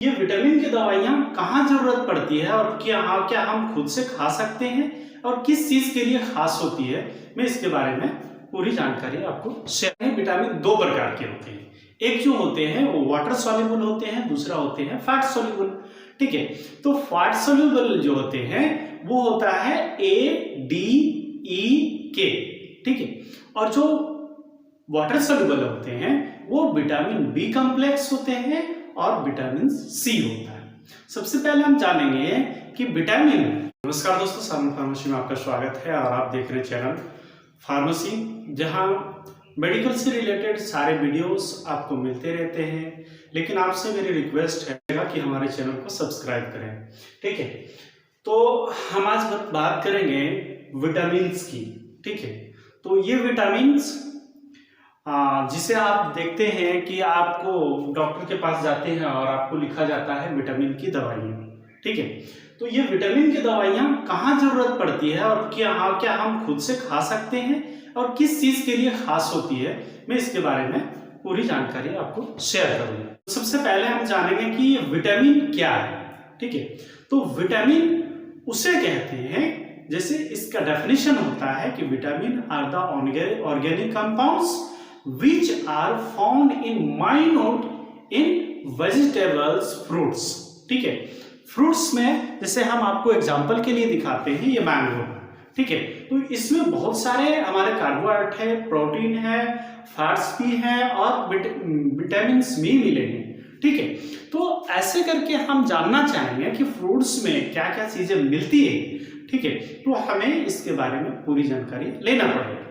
ये विटामिन की दवाइयाँ कहाँ ज़रूरत पड़ती है और क्या हम खुद से खा सकते हैं और किस चीज़ के लिए खास होती है, मैं इसके बारे में पूरी जानकारी आपको शेयर। विटामिन दो प्रकार के होते हैं, एक जो होते हैं वो वाटर सॉल्युबल होते हैं, दूसरा होते हैं फैट सॉल्युबल। ठीक है, तो फैट सॉल्युबल जो होते हैं वो होता है ADEK। ठीक है, और जो वाटर सॉल्युबल होते हैं वो विटामिन बी कॉम्प्लेक्स होते हैं और विटामिन सी होता है। सबसे पहले हम जानेंगे कि विटामिन। नमस्कार दोस्तों, सावन फार्मेसी में आपका स्वागत है और आप देख रहे हैं चैनल फार्मेसी, जहां मेडिकल से रिलेटेड सारे वीडियोस आपको मिलते रहते हैं। लेकिन आपसे मेरी रिक्वेस्ट है कि हमारे चैनल को सब्सक्राइब करें। ठीक है, तो हम आज बात करेंगे विटामिन की। ठीक है, तो ये विटामिन जिसे आप देखते हैं कि आपको डॉक्टर के पास जाते हैं और आपको लिखा जाता है विटामिन की दवाइयाँ। ठीक है, तो ये विटामिन की दवाइयाँ कहाँ जरूरत पड़ती है और क्या हम खुद से खा सकते हैं और किस चीज के लिए खास होती है, मैं इसके बारे में पूरी जानकारी आपको शेयर करूंगा। सबसे पहले हम जानेंगे कि ये विटामिन क्या है। ठीक है, तो विटामिन उसे कहते हैं, जैसे इसका डेफिनेशन होता है कि vitamin are the organic compounds which are found in minute in vegetables, fruits। ठीक है, फ्रूट्स में जैसे हम आपको एग्जांपल के लिए दिखाते हैं ये मैंगो। ठीक है, तो इसमें बहुत सारे हमारे कार्बोहाइड्रेट है, प्रोटीन है, फैट्स भी हैं और विटामिन भी मिलेंगे। ठीक है, तो ऐसे करके हम जानना चाहेंगे कि फ्रूट्स में क्या क्या चीजें मिलती है। ठीक है, तो हमें इसके बारे में पूरी जानकारी लेना पड़ेगा।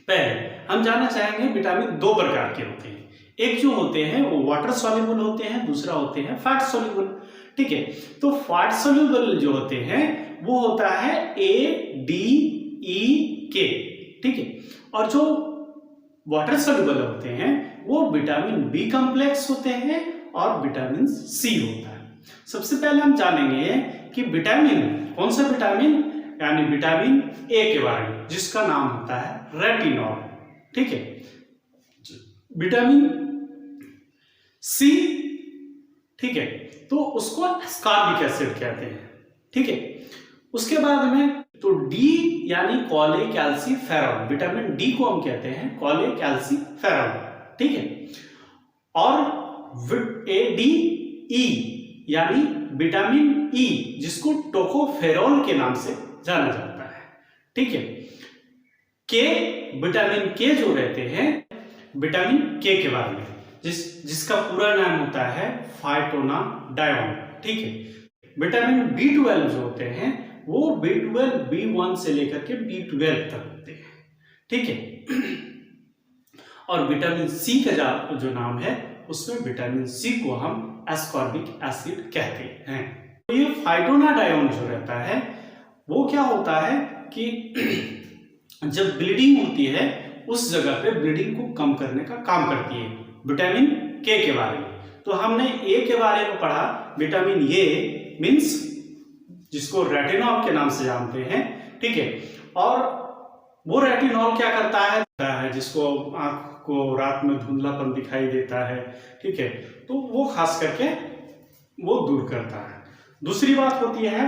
पहले हम जानना चाहेंगे विटामिन दो प्रकार के होते हैं, एक जो होते हैं वो वाटर सॉल्युबल होते हैं, दूसरा होते हैं फैट सॉल्युबल। ठीक है, तो फैट सॉल्युबल जो होते हैं वो होता है ADEK। ठीक है, और जो वाटर सॉल्युबल होते हैं वो विटामिन बी कॉम्प्लेक्स होते हैं और विटामिन सी होता है। सबसे पहले हम जानेंगे कि विटामिन, कौन सा विटामिन, यानी विटामिन ए के बारे में, जिसका नाम होता है रेटिनॉल। ठीक है, विटामिन सी, ठीक है, तो उसको एस्कॉर्बिक एसिड कहते हैं। ठीक है, उसके बाद में तो डी यानी कॉलेकैल्सिफेरॉल, विटामिन डी को हम कहते हैं कॉलेकैल्सिफेरॉल। ठीक है, और ADE यानी विटामिन ई, जिसको टोकोफेरॉल के नाम से जाना जाता है। ठीक है, के, विटामिन के जो रहते हैं, विटामिन के बारे में जिसका पूरा नाम होता है फाइटोनाडायोन। ठीक है, विटामिन B12 जो होते हैं वो B12 B1 से लेकर के B12 तक होते हैं। ठीक है, और विटामिन सी का जो नाम है उसमें विटामिन सी को हम एस्कॉर्बिक एसिड कहते हैं। तो ये फाइटोनाडायोन जो रहता है वो क्या होता है कि जब ब्लीडिंग होती है उस जगह पे ब्लीडिंग को कम करने का काम करती है। विटामिन के बारे में तो हमने ए के बारे में पढ़ा, विटामिन ए मींस जिसको रेटिनॉल के नाम से जानते हैं। ठीक है, और वो रेटिनॉल क्या करता है, जिसको आंख को रात में धुंधलापन दिखाई देता है। ठीक है, तो वो खास करके वो दूर करता है। दूसरी बात होती है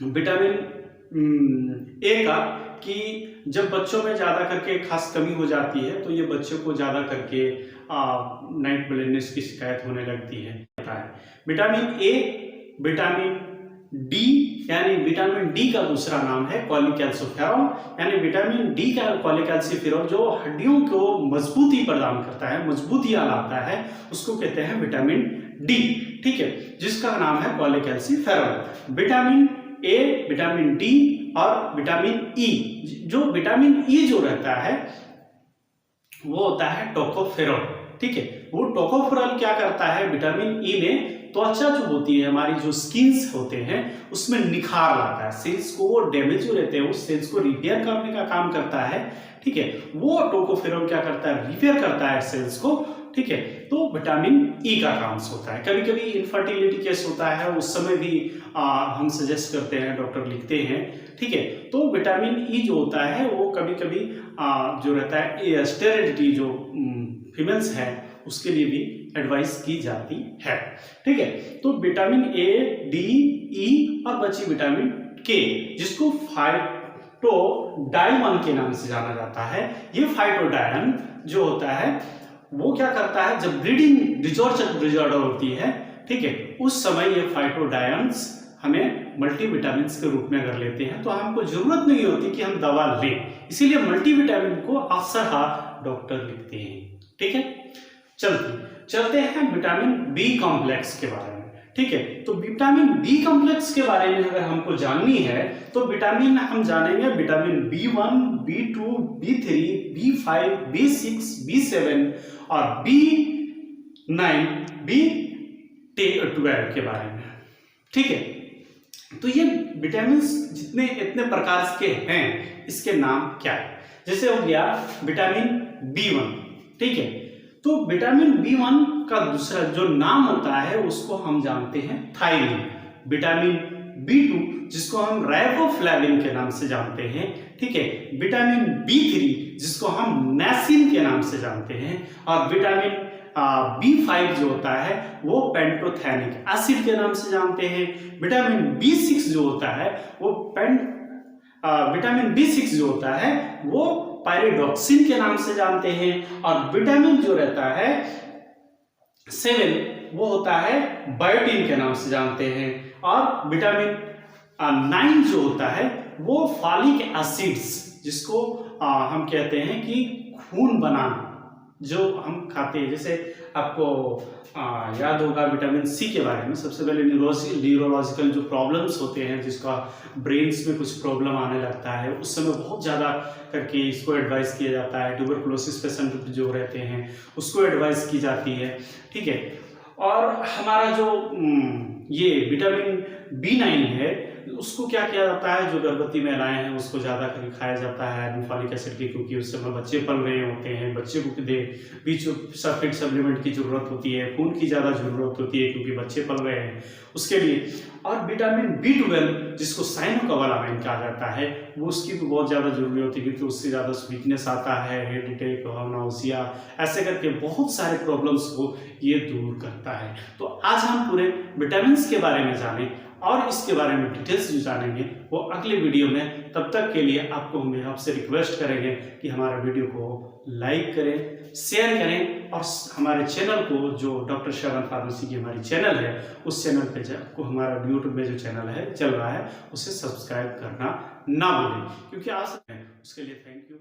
विटामिन ए का, कि जब बच्चों में ज्यादा करके खास कमी हो जाती है तो ये बच्चों को ज्यादा करके नाइट ब्लाइंडनेस की शिकायत होने लगती है। विटामिन ए, विटामिन डी, यानी विटामिन डी का दूसरा नाम है कॉलिकैल्सिफेरॉल, यानी विटामिन डी का कॉलिकैल्सिफेरॉल जो हड्डियों को मजबूती प्रदान करता है, मजबूती लाता है, उसको कहते हैं विटामिन डी। ठीक है, जिसका नाम है कॉलिकैल्सिफेरॉल। विटामिन ए, विटामिन डी और विटामिन ई, जो विटामिन ई जो रहता है वो होता है टोकोफेरॉल। ठीक है, वो टोकोफेरॉल क्या करता है, विटामिन ई में त्वचा जो होती है, हमारी जो स्किन्स होते हैं उसमें निखार लाता है, सेल्स को, वो डैमेज जो रहते हैं उस सेल्स को रिपेयर करने का काम करता है। ठीक है, वो टोकोफेरॉल क्या करता है, रिपेयर करता है सेल्स को। ठीक है, तो विटामिन ई का काम होता है। कभी कभी इनफर्टिलिटी केस होता है, उस समय भी हम सजेस्ट करते हैं, डॉक्टर लिखते हैं। ठीक है, तो विटामिन ई जो होता है वो कभी कभी जो रहता है स्टेरिलिटी जो फीमेल्स है उसके लिए भी एडवाइस की जाती है। ठीक है, तो विटामिन ए, डी, ई और बची विटामिन के, जिसको फाइटोडाइमन के नाम से जाना जाता है। ये फाइटोडाइमन जो होता है वो क्या करता है, जब ब्रीडिंग डिसऑर्डर होती है, ठीक है, उस समय ये फाइटोडाइमन्स हमें मल्टीविटामिन के रूप में अगर लेते हैं तो हमको जरूरत नहीं होती कि हम दवा लें, इसीलिए मल्टीविटामिन को अक्सर डॉक्टर लिखते हैं। ठीक है, चलते हैं विटामिन बी कॉम्प्लेक्स के बारे में। ठीक है, तो विटामिन बी कॉम्प्लेक्स के बारे में अगर हमको जाननी है तो विटामिन हम जानेंगे vitamin B1, B2, B3, B5, B6, B7 और B9, B12 के बारे में। ठीक है, तो ये विटामिन जितने इतने प्रकार के हैं, इसके नाम क्या है? जैसे हो गया विटामिन B1। ठीक है, तो विटामिन B1 का दूसरा जो नाम होता है उसको हम जानते हैं थायमिन। विटामिन B2 जिसको हम राइबोफ्लेविन के नाम से जानते हैं। ठीक है, विटामिन B3 जिसको हम नासिन के नाम से जानते हैं, और विटामिन B5 जो होता है वो पेंटोथेनिक एसिड के नाम से जानते हैं। विटामिन B6 जो होता है वो विटामिन B6 जो होता है वो पायरिडॉक्सिन के नाम से जानते हैं, और विटामिन जो रहता है 7 वो होता है बायोटिन के नाम से जानते हैं, और विटामिन 9 जो होता है वो फॉलिक एसिड्स, जिसको हम कहते हैं कि खून बनाना जो हम खाते हैं। जैसे आपको याद होगा विटामिन सी के बारे में, सबसे पहले न्यूरोलॉजिकल जो प्रॉब्लम्स होते हैं, जिसका ब्रेन्स में कुछ प्रॉब्लम आने लगता है, उस समय बहुत ज़्यादा करके इसको एडवाइस किया जाता है। ट्यूबरकुलोसिस पेशेंट जो रहते हैं उसको एडवाइस की जाती है। ठीक है, और हमारा जो ये विटामिन B9 है उसको क्या किया जाता है, जो गर्भवती महिलाएं हैं उसको ज़्यादा करके खाया जाता है फॉलिक एसिड की, क्योंकि उस समय बच्चे पल रहे होते हैं, बच्चे को बीच फीड सप्लीमेंट की जरूरत होती है, खून की ज़्यादा जरूरत होती है क्योंकि बच्चे पल रहे हैं उसके लिए। और विटामिन B12 जिसको साइनोकोबालामाइन कहा जाता है, वो उसकी तो बहुत ज़्यादा जरूरी होती है, क्योंकि उससे ज़्यादा वीकनेस आता है, हेड अटैक, नाउसिया, ऐसे करके बहुत सारे प्रॉब्लम्स को ये दूर करता है। तो आज हम पूरे विटामिन के बारे में जाने और इसके बारे में डिटेल्स जो जानेंगे वो अगले वीडियो में। तब तक के लिए हम आपसे रिक्वेस्ट करेंगे कि हमारे वीडियो को लाइक करें, शेयर करें, और हमारे चैनल को, जो डॉक्टर श्रवण फार्मेसी की हमारी चैनल है, उस चैनल पे को हमारा यूट्यूब में जो चैनल है चल रहा है उसे सब्सक्राइब करना ना भूलें, क्योंकि आज उसके लिए थैंक यू।